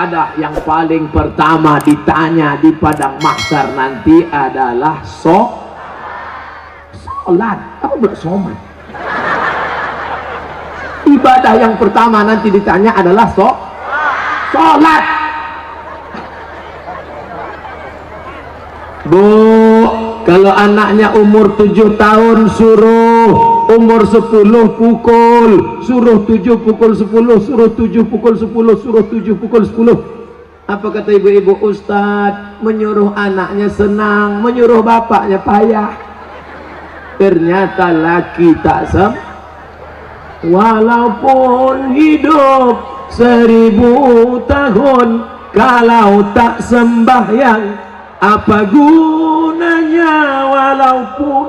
ibadah yang paling pertama ditanya di padang mahsyar nanti adalah sholat. Kamu belum sholat. Ibadah yang pertama nanti ditanya adalah sholat. Bu, kalau anaknya umur 7 tahun suruh, umur 10 pukul, suruh 7 pukul 10, suruh 7 pukul 10, suruh 7 pukul 10. Apa kata ibu-ibu? Ustadz, menyuruh anaknya senang, menyuruh bapaknya payah. Ternyata laki tak walaupun hidup 1000 tahun, kalau tak sembahyang apa gunanya? Walaupun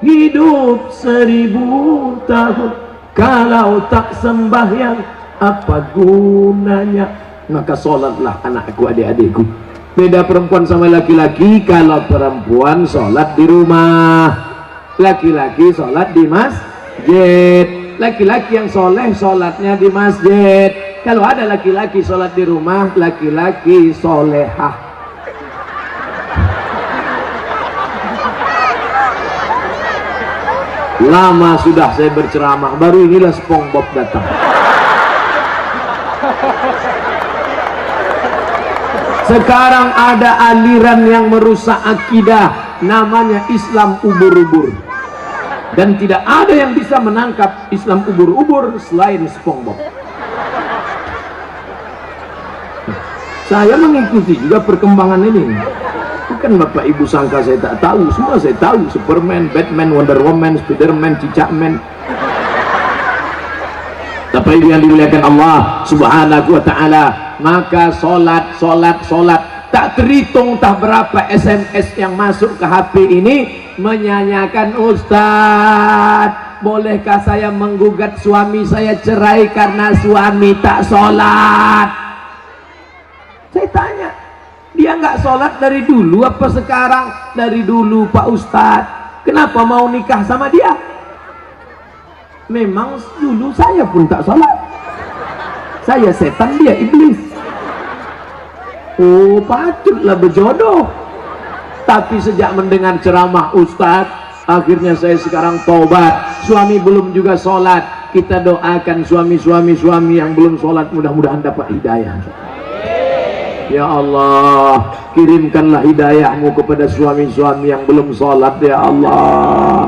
hidup 1000 tahun, kalau tak sembahyang apa gunanya? Maka sholatlah anakku, adik-adikku. Beda perempuan sama laki-laki. Kalau perempuan sholat di rumah, laki-laki sholat di masjid. Laki-laki yang soleh sholatnya di masjid. Kalau ada laki-laki sholat di rumah, laki-laki solehah. Lama sudah saya berceramah, baru inilah SpongeBob datang. Sekarang ada aliran yang merusak akidah, namanya Islam ubur-ubur. Dan tidak ada yang bisa menangkap Islam ubur-ubur selain SpongeBob. Saya mengikuti juga perkembangan ini. Bukan Bapak Ibu sangka saya tak tahu, semua saya tahu. Superman, Batman, Wonder Woman, Spiderman, Cicakman. Bapak Ibu yang dimuliakan Allah Subhanahu wa ta'ala, maka sholat. Tak terhitung tak berapa SMS yang masuk ke HP ini menyanyikan, Ustadz, bolehkah saya menggugat suami saya cerai karena suami tak sholat? Saya tanya, dia nggak sholat dari dulu apa sekarang? Dari dulu Pak Ustadz. Kenapa mau nikah sama dia? Memang dulu saya pun tak sholat. Saya setan, dia iblis. Oh, patutlah berjodoh. Tapi sejak mendengar ceramah Ustadz, akhirnya saya sekarang taubat. Suami belum juga sholat. Kita doakan suami yang belum sholat, mudah-mudahan dapat hidayah. Ya Allah, kirimkanlah hidayahmu kepada suami-suami yang belum sholat, ya Allah.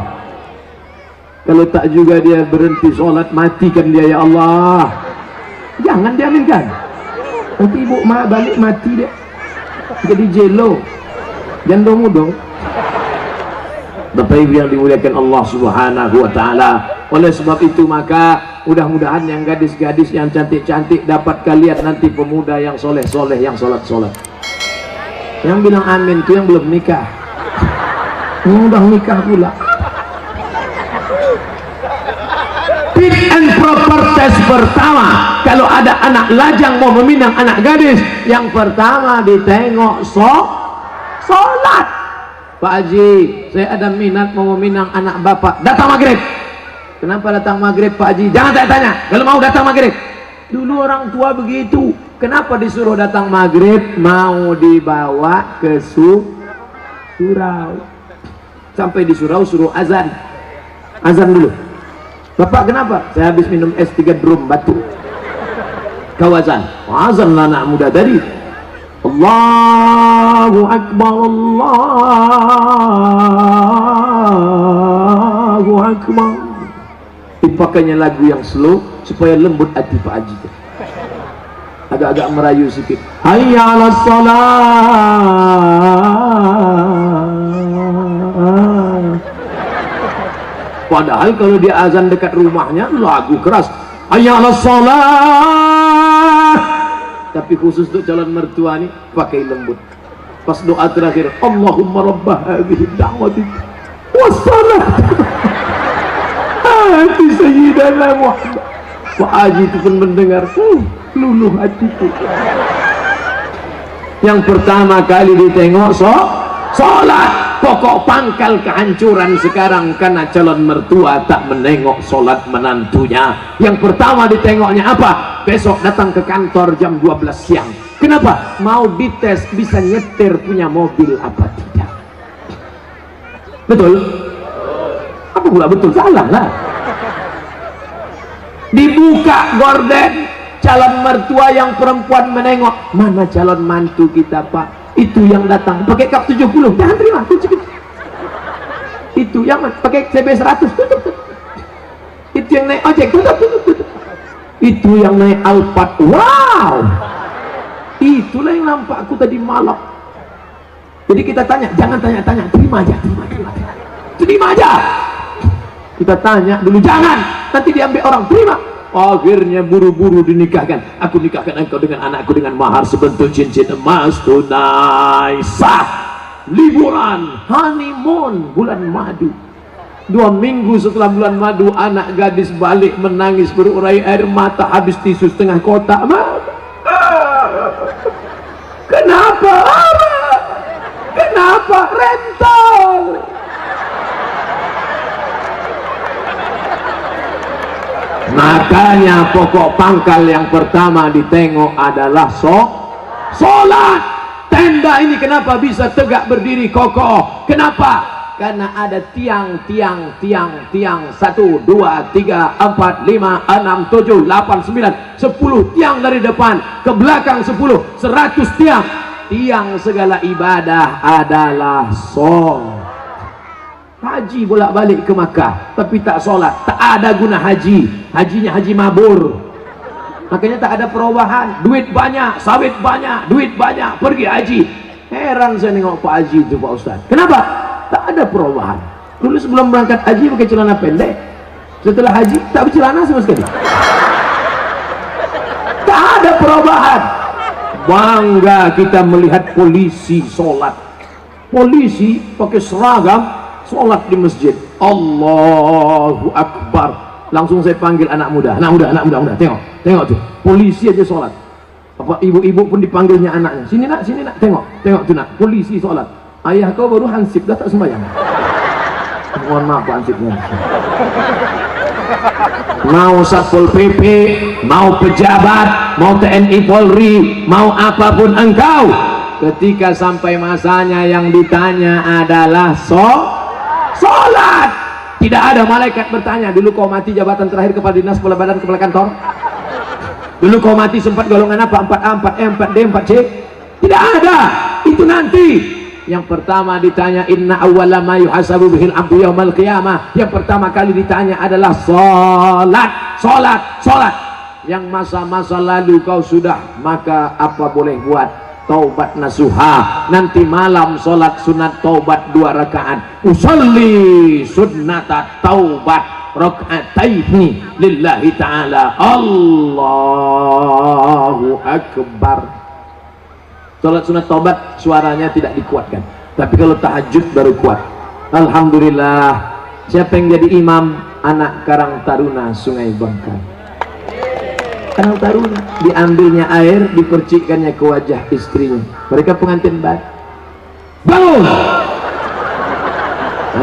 Kalau tak juga dia berhenti sholat, matikan dia, ya Allah. Jangan diaminkan. Nanti ibu balik mati dia, jadi jelo. Jangan dong. Bapak Ibu yang dimuliakan Allah Subhanahu wa ta'ala. Oleh sebab itu maka mudah-mudahan yang gadis-gadis yang cantik-cantik dapat kalian nanti pemuda yang soleh-soleh, yang sholat-sholat. Yang bilang amin itu yang belum nikah. Yang udah nikah pula. Fit and proper test pertama, kalau ada anak lajang mau meminang anak gadis, yang pertama ditengok sholat. Pak Haji, saya ada minat mau meminang anak bapak. Datang maghrib. Kenapa datang maghrib Pak Haji? Jangan tanya, kalau mau datang maghrib. Dulu orang tua begitu. Kenapa disuruh datang maghrib? Mau dibawa ke surau. Sampai di surau suruh azan. Azan dulu. Bapak kenapa? Saya habis minum es 3 drum batu. Kau azan. Azan lah anak muda tadi. Allahu Akbar, Allahu Akbar. Dipakainya lagu yang slow supaya lembut hati Pak Haji. Agak-agak merayu sedikit. Hayya 'alas shalah. Padahal kalau dia azan dekat rumahnya lagu keras. Hayya 'alas shalah. Tapi khusus untuk calon mertua nih pakai lembut. Pas doa terakhir, Allahumma rabbah hadhihi da'wati wassalam ati sayyidana Muhammad. Pak Haji itu pun mendengar, luluh hatiku. Yang pertama kali ditengok sholat. Pokok pangkal kehancuran sekarang karena calon mertua tak menengok sholat menantunya. Yang pertama ditengoknya apa? Besok datang ke kantor jam 12 siang. Kenapa? Mau dites bisa nyetir punya mobil apa tidak. Betul? Apa pula betul? Salah lah. Dibuka gorden, calon mertua yang perempuan menengok, mana calon mantu kita pak? Itu yang datang pakai kap 70, jangan terima. Itu yang pakai CB 100, tutup. Itu yang naik ojek, tutup. Itu yang naik Alphard, wow, itulah yang nampak aku tadi malam. Jadi kita tanya, jangan tanya-tanya, terima aja. Kita tanya dulu, jangan, nanti diambil orang, terima. Akhirnya buru-buru dinikahkan. Aku nikahkan engkau dengan anakku dengan mahar sebentuk cincin emas tunai sah. Liburan honeymoon bulan madu. 2 minggu setelah bulan madu, anak gadis balik menangis berurai air mata, habis tisu setengah kotak. Kenapa? Rental. Makanya pokok pangkal yang pertama ditengok adalah sholat. Tenda ini kenapa bisa tegak berdiri kokoh? Kenapa? Karena ada tiang 1, 2, 3, 4, 5, 6, 7, 8, 9, 10 tiang dari depan ke belakang 10, 100 tiang. Tiang segala ibadah adalah sholat. Haji bolak-balik ke Makkah tapi tak sholat, tak ada guna haji. Hajinya haji mabur. Makanya tak ada perubahan. Duit banyak, sawit banyak, duit banyak, pergi haji. Heran saya nengok Pak Haji itu Pak Ustaz. Kenapa? Tak ada perubahan. Dulu sebelum berangkat haji pakai celana pendek, setelah haji tak bercelana sama sekali. Tak ada perubahan. Bangga kita melihat polisi sholat. Polisi pakai seragam sholat di masjid. Allahu Akbar. Langsung saya panggil anak muda, tengok tuh, polisi aja sholat. Apa ibu-ibu pun dipanggilnya anaknya, sini nak, tengok tuh nak, polisi sholat. Ayah kau baru hansip, dah tak sembahyang. Mohon maaf Pak hansipnya. Mau Satpol PP, mau pejabat, mau TNI Polri, mau apapun engkau, ketika sampai masanya yang ditanya adalah sholat. Tidak ada malaikat bertanya, dulu kau mati jabatan terakhir kepala dinas, kepala badan, kepala kantor. Dulu kau mati sempat golongan apa? 4A, 4E, 4D, 4C. Tidak ada. Itu nanti. Yang pertama ditanya, inna awwala ma yuhasabu bihil abdu yaumal qiyamah. Yang pertama kali ditanya adalah sholat. Yang masa-masa lalu kau sudah, maka apa boleh buat? Taubat nasuha. Nanti malam sholat sunat taubat 2 rakaat. Usolli sunnata taubat raka'ataini lillahi ta'ala. Allahu Akbar. Sholat sunat taubat suaranya tidak dikuatkan, tapi kalau tahajud baru kuat. Alhamdulillah. Siapa yang jadi imam? Anak Karang Taruna Sungai Bangka. Karang Taruna, diambilnya air, dipercikkannya ke wajah istrinya. Mereka pengantin baru. Bangun!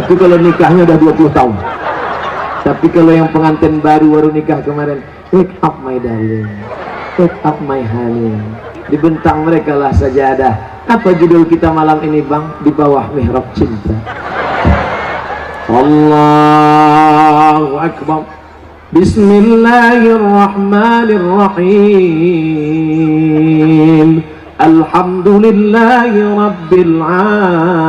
Itu kalau nikahnya udah 20 tahun. Tapi kalau yang pengantin baru nikah kemarin, wake up my darling, wake up my honey. Dibentang mereka lah sajadah. Apa judul kita malam ini bang? Di bawah mihrab cinta. Allahu Akbar. Bismillahirrahmanirrahim. Alhamdulillahi Rabbil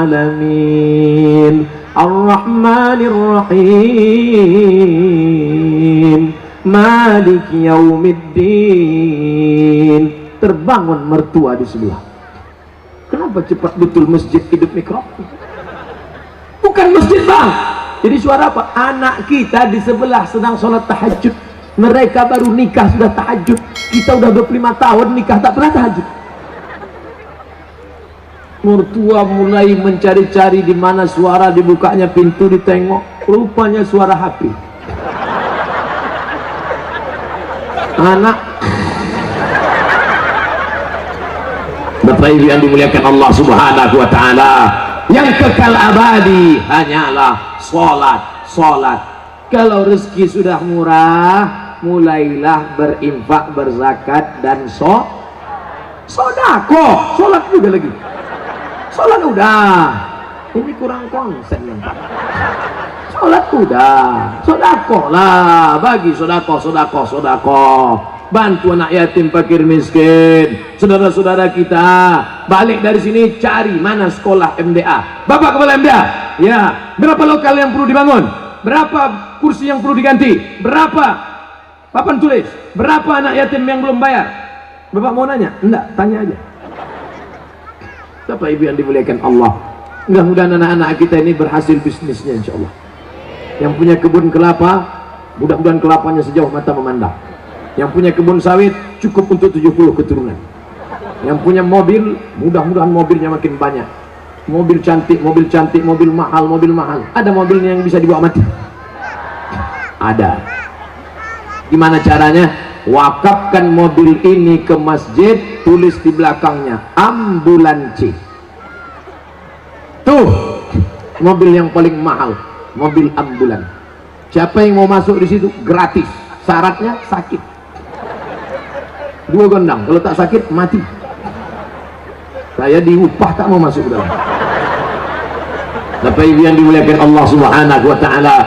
Alamin. Ar-Rahmanirrahim. Malik Yaumiddin. Terbangun mertua di sebelah. Kenapa cepat betul masjid hidup mikrofon? Bukan masjid bang. Jadi suara apa? Anak kita di sebelah sedang sholat tahajud. Mereka baru nikah sudah tahajud. Kita udah 25 tahun nikah tak pernah tahajud. Mertua mulai mencari-cari di mana suara, dibukanya pintu, ditengok, rupanya suara HP. Anak Bapak Ibu yang dimuliakan Allah Subhanahu wa taala, yang kekal abadi hanyalah sholat. Kalau rezeki sudah murah, mulailah berinfak, berzakat dan Sodako, sholat juga lagi. Sholat udah, ini kurang konsen yang Pak. Sholat udah, sodako lah, bagi sodako. Bantu anak yatim, fakir, miskin, saudara-saudara kita. Balik dari sini cari mana sekolah MDA. Bapak kepala MDA, ya, berapa lokal yang perlu dibangun? Berapa kursi yang perlu diganti? Berapa papan tulis? Berapa anak yatim yang belum bayar? Bapak mau nanya? Enggak, tanya aja. Bapak ibu yang dimuliakan Allah, mudah-mudahan anak-anak kita ini berhasil bisnisnya insya Allah. Yang punya kebun kelapa, mudah-mudahan kelapanya sejauh mata memandang. Yang punya kebun sawit cukup untuk 70 keturunan. Yang punya mobil, mudah-mudahan mobilnya makin banyak. Mobil cantik, mobil mahal. Ada mobilnya yang bisa dibawa mati? Ada. Gimana caranya? Wakafkan mobil ini ke masjid, tulis di belakangnya ambulansi. Tuh mobil yang paling mahal, mobil ambulan. Siapa yang mau masuk di situ gratis, syaratnya sakit 2 gondang, kalau tak sakit mati. Saya diupah tak mau masuk dalam. Bapak ibu yang dimuliakan Allah Subhanahu wa taala,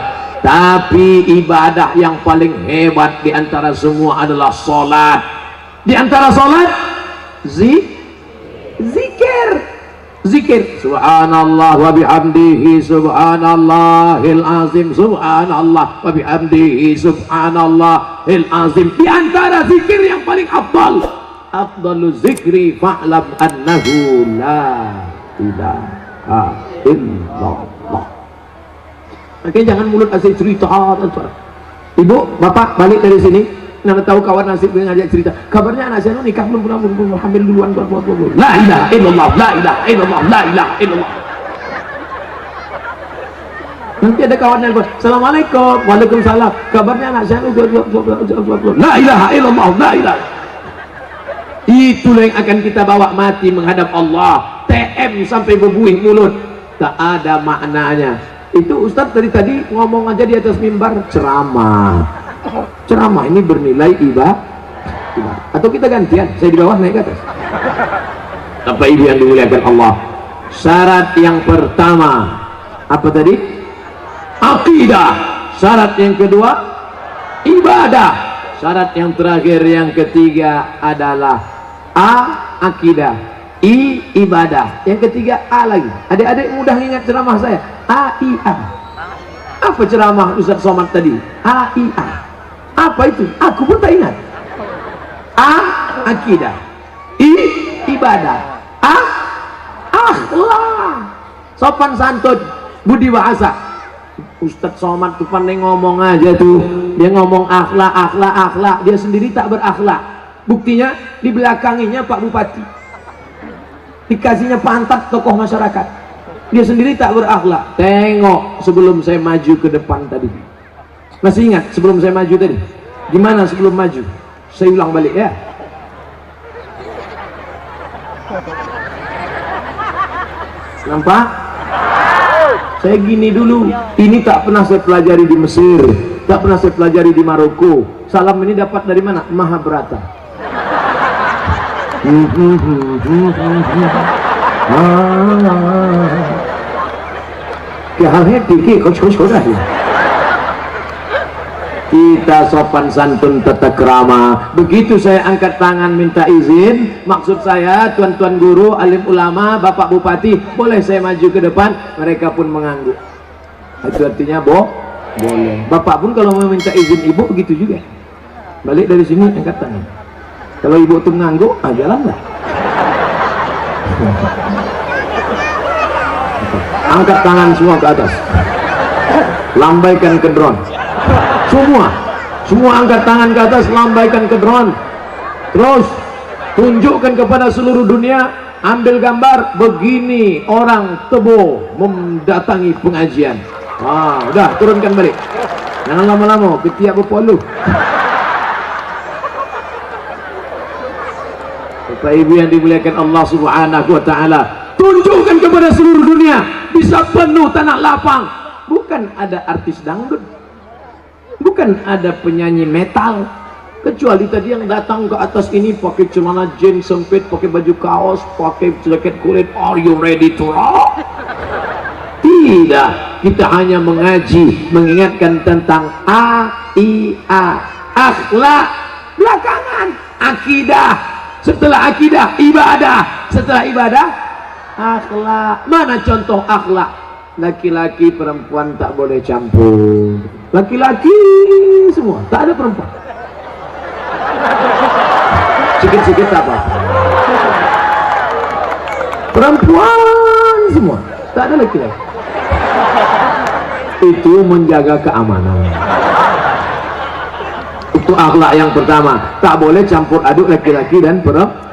tapi ibadah yang paling hebat di antara semua adalah salat. Di antara salat zikir. Subhanallah wa bihamdihi subhanallahil azim, subhanallah wa bihamdihi subhanallahil azim. Di antara zikir yang paling afdalu zikri fa'lam annahu la ilaha illallah. Makanya jangan mulut asik cerita. Ibu, bapak balik dari sini, nana tahu kawan nasib dengan ngajak cerita. Kabarnya anak saya nikah belum hamil duluan buat. La ilaha illallah, la ilaha illallah, la ilaha illallah. Nanti ada kawan yang bilang, assalamualaikum, waalaikumsalam. Kabarnya anak saya udah. La ilaha illallah, la ilaha. Itulah yang akan kita bawa mati menghadap Allah. TM sampai berbuih mulut, tak ada maknanya. Itu Ustadz dari tadi ngomong aja di atas mimbar, ceramah ini bernilai ibadah. Atau kita gantian, saya di bawah naik ke atas. Bapak ibu yang dimuliakan Allah, syarat yang pertama apa tadi? Akidah. Syarat yang kedua ibadah. Syarat yang terakhir yang ketiga adalah akidah, ibadah. Yang ketiga lagi. Adik-adik mudah ingat ceramah saya. AIA. Apa ceramah Ustaz Somad tadi? AIA. Apa itu? Aku pun tak ingat. Akidah. Ibadah. Akhlak. Sopan santun, budi bahasa. Ustaz Somad tuh pandai ngomong aja tuh. Dia ngomong akhlak. Dia sendiri tak berakhlak. Buktinya di belakanginya Pak Bupati. Dikasihnya pantat tokoh masyarakat. Dia sendiri tak berakhlak. Tengok sebelum saya maju ke depan tadi. Masih ingat sebelum saya maju tadi? Gimana sebelum maju? Saya ulang balik ya. Nampak? Saya gini dulu. Ini tak pernah saya pelajari di Mesir, tak pernah saya pelajari di Maroko. Salam ini dapat dari mana? Mahabharata. Kita sopan santun tata krama. Begitu saya angkat tangan minta izin, maksud saya tuan-tuan guru, alim ulama, bapak bupati, boleh saya maju ke depan? Mereka pun mengangguk. Itu artinya boleh. Bapak pun kalau mau minta izin ibu begitu juga. Balik dari sini angkat tangan. Kalau ibu tuh mengangguk, jalanlah. Angkat tangan semua ke atas, lambaikan ke drone. Semua angkat tangan ke atas, lambaikan ke drone. Terus tunjukkan kepada seluruh dunia, ambil gambar begini orang Tebo mendatangi pengajian. Udah turunkan balik, jangan lama-lama ketiak berpoluh. Bapak ibu yang dimuliakan Allah Subhanahu wa taala, tunjukkan kepada seluruh dunia bisa penuh tanah lapang. Bukan ada artis dangdut, bukan ada penyanyi metal, Kecuali tadi yang datang ke atas ini pakai celana jeans sempit, pakai baju kaos, pakai jaket kulit. Are you ready to rock? Tidak, kita hanya mengaji, mengingatkan tentang akhlak. Belakangan akidah, setelah akidah ibadah, setelah ibadah akhlak. Mana contoh akhlak? Laki-laki perempuan tak boleh campur. Laki-laki semua, tak ada perempuan. Sikit-sikit apa? Perempuan semua, tak ada laki-laki. Itu menjaga keamanan. Itu akhlak yang pertama. Tak boleh campur aduk laki-laki dan perempuan.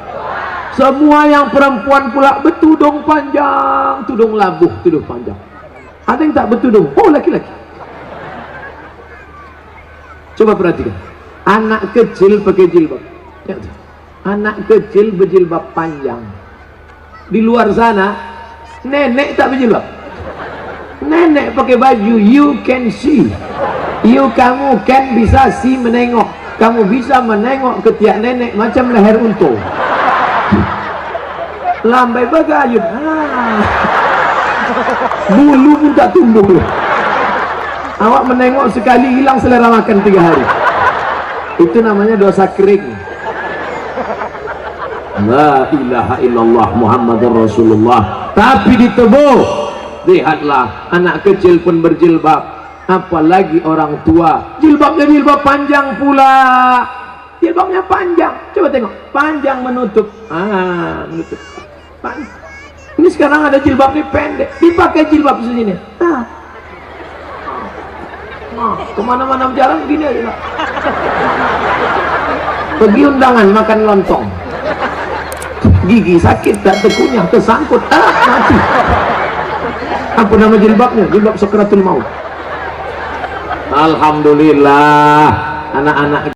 Semua yang perempuan pula bertudung panjang, tudung labuh, tudung panjang. Ada yang tak bertudung, oh laki-laki. Coba perhatikan, anak kecil pakai jilbab. Anak kecil berjilbab panjang. Di luar sana nenek tak berjilbab. Nenek pakai baju you can see. Kamu can bisa see, menengok. Kamu bisa menengok ketiak nenek macam leher unta. Lambai bagayun. Bulu pun tak tumbuh. Awak menengok sekali hilang selera makan 3 hari. Itu namanya dosa kering. La ilaha illallah Muhammadur Rasulullah. Tapi ditebuh. Lihatlah, anak kecil pun berjilbab, apalagi orang tua. Jilbabnya jilbab panjang pula. Jilbabnya panjang. Coba tengok, panjang menutup. Menutup. Ini sekarang ada jilbab ini pendek, dipakai jilbab segini. Kemana-mana berjalan begini aja. Pergi undangan makan lontong, gigi sakit, tak terkunyah, tersangkut, mati. Apa nama jilbabnya? Jilbab Sakratul Maut. Alhamdulillah, anak-anak